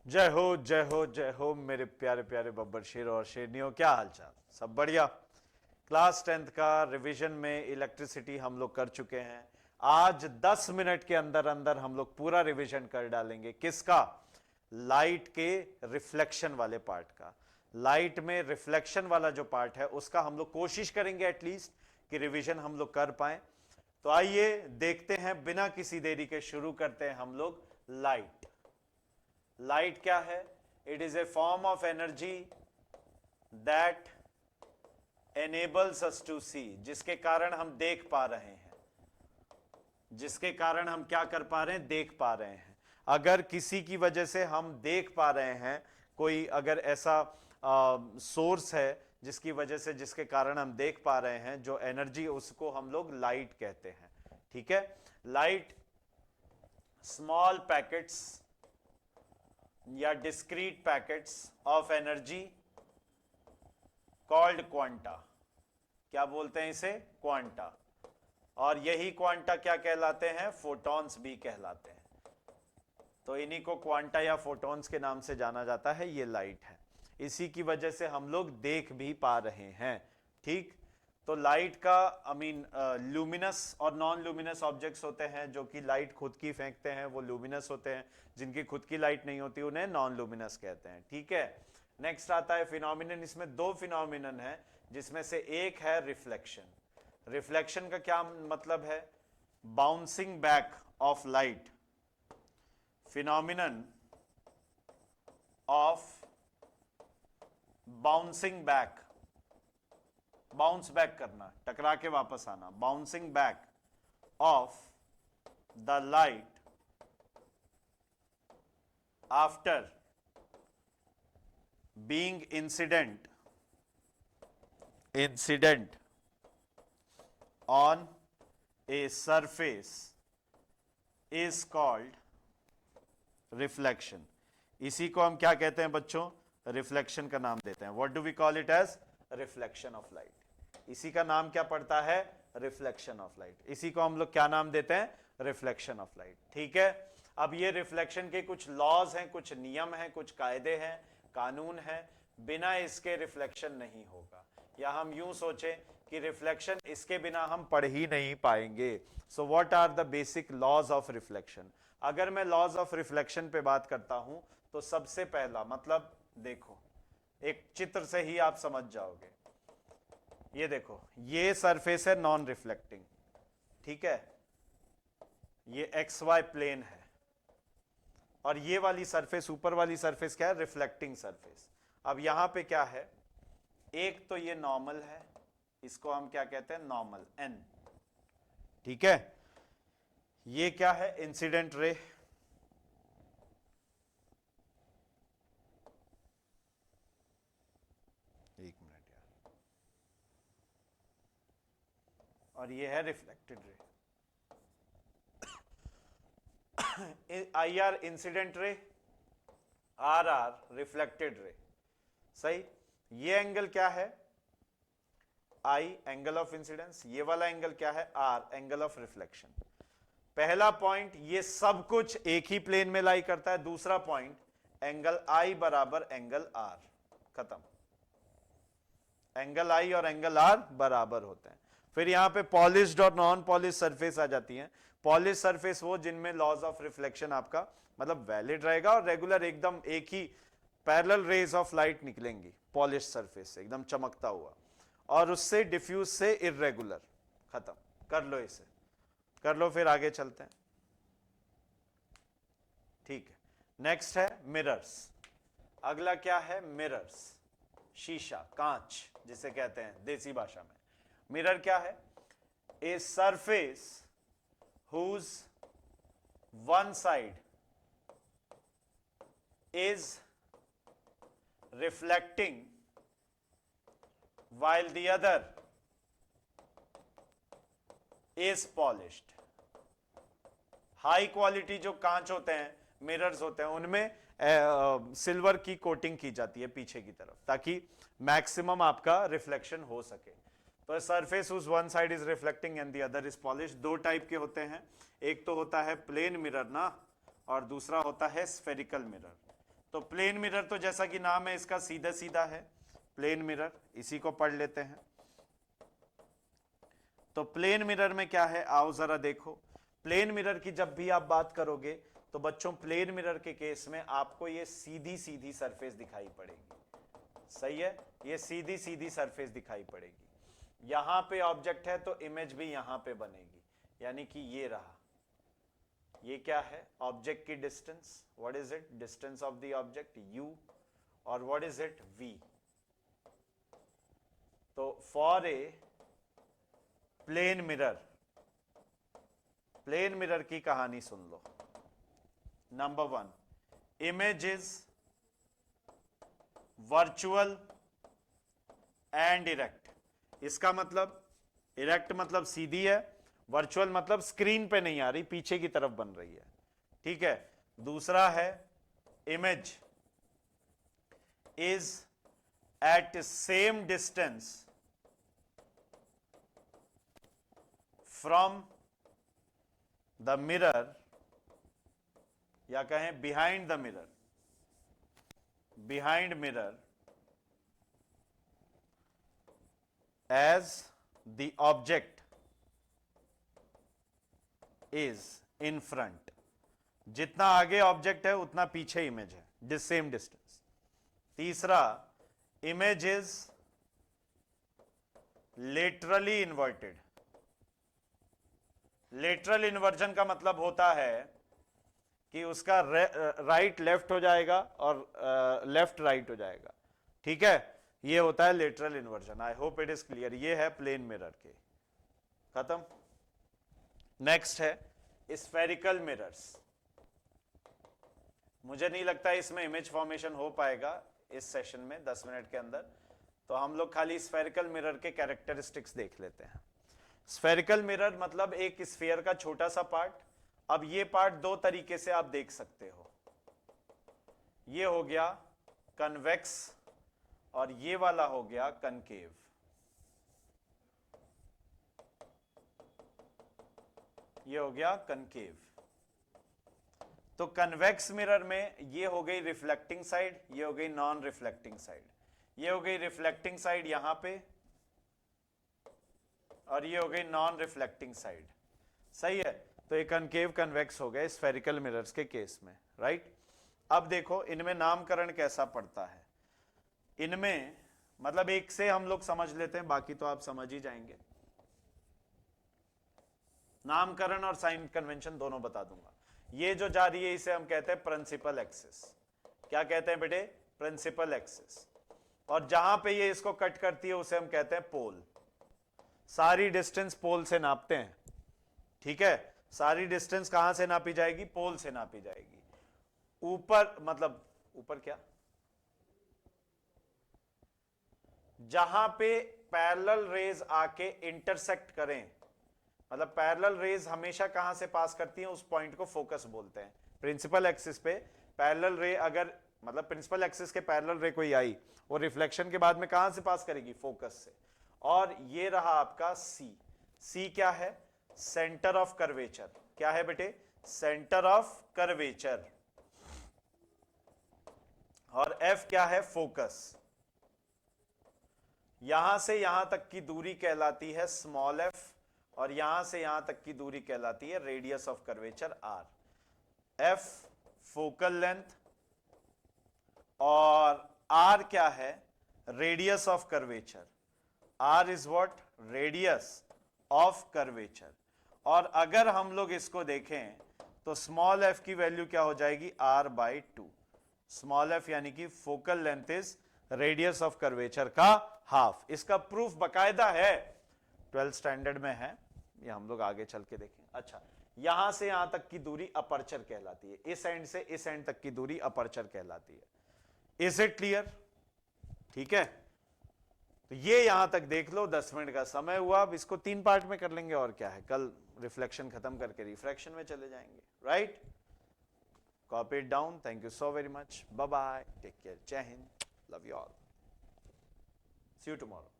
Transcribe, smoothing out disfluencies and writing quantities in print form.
जय हो जय हो जय हो मेरे प्यारे प्यारे बब्बर शेर और शेरनियों, क्या हालचाल? सब बढ़िया। क्लास 10th का रिवीजन में इलेक्ट्रिसिटी हम लोग कर चुके हैं। आज 10 मिनट के अंदर अंदर हम लोग पूरा रिवीजन कर डालेंगे। किसका? लाइट के रिफ्लेक्शन वाले पार्ट का। लाइट में रिफ्लेक्शन वाला जो पार्ट है उसका हम लोग कोशिश करेंगे एटलीस्ट कि रिवीजन हम लोग कर पाए। तो आइए देखते हैं, बिना किसी देरी के शुरू करते हैं हम लोग। लाइट। लाइट क्या है? It is a form of energy that enables us to see, जिसके कारण हम देख पा रहे हैं। जिसके कारण हम क्या कर पा रहे हैं? देख पा रहे हैं। अगर किसी की वजह से हम देख पा रहे हैं, कोई अगर ऐसा सोर्स है जिसकी वजह से, जिसके कारण हम देख पा रहे हैं जो एनर्जी, उसको हम लोग लाइट कहते हैं। ठीक है। लाइट स्मॉल पैकेट्स या discrete packets of energy called quanta. क्या बोलते हैं इसे? क्वांटा। और यही क्वांटा क्या कहलाते हैं? फोटॉन्स भी कहलाते हैं। तो इन्हीं को क्वांटा या फोटॉन्स के नाम से जाना जाता है। ये लाइट है, इसी की वजह से हम लोग देख भी पा रहे हैं। ठीक। तो लाइट का ल्यूमिनस और नॉन ल्यूमिनस ऑब्जेक्ट्स होते हैं जो कि लाइट खुद की फेंकते हैं, वो ल्यूमिनस होते हैं। जिनकी खुद की लाइट नहीं होती उन्हें नॉन ल्यूमिनस कहते हैं। ठीक है। नेक्स्ट आता है फिनोमिनन। इसमें दो फिनोमिनन है, जिसमें से एक है रिफ्लेक्शन। रिफ्लेक्शन का क्या मतलब है? Bouncing back of light. Phenomenon of bouncing back. Bounce back करना, टकरा के वापस आना। Bouncing back of the light after being incident on a surface is called reflection. इसी को हम क्या कहते हैं बच्चों? रिफ्लेक्शन का नाम देते हैं। What do we call it as? Reflection of light. इसी का नाम क्या पड़ता है? Reflection of light. इसी को हम लोग क्या नाम देते हैं? Reflection of light. ठीक है। अब ये रिफ्लेक्शन के कुछ लॉज हैं, कुछ नियम हैं, कुछ कायदे हैं, कानून हैं। बिना इसके रिफ्लेक्शन नहीं होगा। या हम यूं सोचें कि रिफ्लेक्शन इसके बिना हम पढ़ ही नहीं पाएंगे। So what are the basic laws of reflection? अगर मैं लॉज ऑफ रिफ्लेक्शन पे बात करता हूं तो सबसे पहला मतलब, देखो एक चित्र से ही आप समझ जाओगे। ये देखो, ये सरफेस है नॉन रिफ्लेक्टिंग। ठीक है। ये एक्स वाई प्लेन है। और ये वाली सरफेस, ऊपर वाली सरफेस क्या है? Reflecting surface. अब यहां पे क्या है? एक तो ये नॉर्मल है, इसको हम क्या कहते हैं? Normal, N. ठीक है। ये क्या है? Incident ray. एक मिनट यार। और ये है reflected ray. I R incident ray, R R reflected ray. सही। ये एंगल क्या है? I, angle of incidence. ये वाला एंगल क्या है? R, angle of reflection. पहला पॉइंट, ये सब कुछ एक ही प्लेन में लाई करता है। दूसरा पॉइंट, एंगल आई बराबर एंगल आर। खत्म। एंगल आई और एंगल आर बराबर होते हैं। फिर यहां पे पॉलिश्ड और नॉन पॉलिश सरफेस आ जाती हैं। पॉलिश सरफेस वो जिनमें लॉज ऑफ रिफ्लेक्शन आपका मतलब वैलिड रहेगा और रेगुलर एकदम एक ही पैरेलल रेज ऑफ लाइट निकलेंगी पॉलिश सरफेस से, एकदम चमकता हुआ। और उससे डिफ्यूज से इर्रेगुलर। खत्म। कर लो इसे, कर लो, फिर आगे चलते हैं। ठीक है। नेक्स्ट है मिरर्स। अगला क्या है? मिरर्स। शीशा, कांच जिसे कहते हैं देसी भाषा में। मिरर क्या है? A surface whose one side is reflecting while the other is polished। High quality जो कांच होते हैं, मिरर्स होते हैं, उनमें सिल्वर की कोटिंग की जाती है पीछे की तरफ, ताकि मैक्सिमम आपका रिफ्लेक्शन हो सके। तो सरफेस उस one side is reflecting and the other is polish. दो टाइप के होते हैं, एक तो होता है प्लेन मिरर ना, और दूसरा होता है स्फेरिकल मिरर। तो प्लेन मिरर तो जैसा कि नाम है इसका सीधा सीधा है, प्लेन मिरर, इसी को पढ़ लेते हैं। तो प्लेन मिरर में क्या है, आओ जरा देखो। प्लेन मिरर की जब भी आप बात करोगे तो बच्चों प्लेन मिरर के केस में आपको ये सीधी सीधी सरफेस दिखाई पड़ेगी, सही है, ये सीधी सीधी सरफेस दिखाई पड़ेगी। यहां पे ऑब्जेक्ट है तो इमेज भी यहां पे बनेगी, यानी कि ये रहा, ये क्या है, ऑब्जेक्ट की distance, what is it, distance of the object u, और व्हाट इज इट, v। तो for a plane mirror, plane mirror की कहानी सुन लो। Number 1, image is virtual and erect. इसका मतलब इरेक्ट मतलब सीधी है, वर्चुअल मतलब स्क्रीन पे नहीं आ रही, पीछे की तरफ बन रही है, ठीक है। दूसरा है image is at same distance from the mirror, या कहें behind the mirror, behind mirror as the object is in front. जितना आगे ऑब्जेक्ट है उतना पीछे इमेज है, सेम डिस्टेंस। तीसरा, image is laterally inverted. Lateral inversion का मतलब होता है कि उसका राइट लेफ्ट हो जाएगा और लेफ्ट राइट हो जाएगा, ठीक है, ये होता है lateral inversion. I hope it is clear. ये है प्लेन मिरर के, खत्म। नेक्स्ट है स्फेरिकल मिरर्स। मुझे नहीं लगता इसमें इमेज फॉर्मेशन हो पाएगा इस सेशन में 10 मिनट के अंदर, तो हम लोग खाली स्फेरिकल मिरर के कैरेक्टरिस्टिक्स देख लेते हैं। स्फेरिकल मिरर मतलब एक स्फीयर का छोटा सा पार्ट। अब ये पार्ट दो तरीके से आप देख सकते हो, ये हो गया कन्वेक्स और ये वाला हो गया कनकेव। ये हो गया कनकेव। तो कन्वेक्स मिरर में ये हो गई रिफ्लेक्टिंग साइड, ये हो गई नॉन रिफ्लेक्टिंग साइड। ये हो गई रिफ्लेक्टिंग साइड यहां पे, और ये हो गई नॉन रिफ्लेक्टिंग साइड, सही है। तो ये कनकेव कन्वेक्स हो गए स्फेरिकल मिरर्स के केस में, राइट। अब देखो इनमें नामकरण कैसा पड़ता है। इनमें मतलब एक से हम लोग समझ लेते हैं, बाकी तो आप समझ ही जाएंगे। नामकरण और साइन कन्वेंशन दोनों बता दूंगा। ये जो जा रही है इसे हम कहते हैं प्रिंसिपल एक्सिस। क्या कहते हैं बेटे, प्रिंसिपल एक्सिस। और जहां पे ये इसको कट करती है उसे हम कहते हैं पोल। सारी डिस्टेंस पोल से नापते हैं, ठीक है। सारी डिस्टेंस कहां से नापी जाएगी, पोल से नापी जाएगी। ऊपर मतलब ऊपर क्या, जहां पे पैरेलल रेज आके इंटरसेक्ट करें, मतलब पैरेलल रेज हमेशा कहां से पास करती हैं, उस पॉइंट को फोकस बोलते हैं। प्रिंसिपल एक्सिस पे पैरेलल रे अगर मतलब प्रिंसिपल एक्सिस के पैरेलल रे कोई आई, वो रिफ्लेक्शन के बाद में कहां से पास करेगी, फोकस से। और ये रहा आपका सी। सी क्या है, सेंटर ऑफ कर्वेचर। क्या है बेटे, सेंटर ऑफ कर्वेचर। और एफ क्या है, फोकस। यहां से यहां तक की दूरी कहलाती है स्मॉल एफ, और यहां से यहां तक की दूरी कहलाती है radius of curvature R. F focal length और आर क्या है, radius of curvature. R is what, radius of curvature. और अगर हम लोग इसको देखें तो स्मॉल एफ की वैल्यू क्या हो जाएगी, आर बाई 2। स्मॉल एफ यानी कि focal length is radius of curvature का हाफ। इसका प्रूफ बकायदा है, 12th स्टैंडर्ड में है, ये हम लोग आगे चल के देखें। अच्छा, यहां से यहां तक की दूरी अपर्चर कहलाती है, इस एंड से इस एंड तक की दूरी अपर्चर कहलाती है। इज इट क्लियर, ठीक है। तो ये यहां तक देख लो, 10 मिनट का समय हुआ। अब इसको 3 पार्ट में कर लेंगे, और क्या है, कल रिफ्लेक्शन खत्म करके रिफ्रैक्शन में चले जाएंगे, right. Copy it down. Thank you so very much, bye bye, take care, Jai Hind, love you all, see you tomorrow.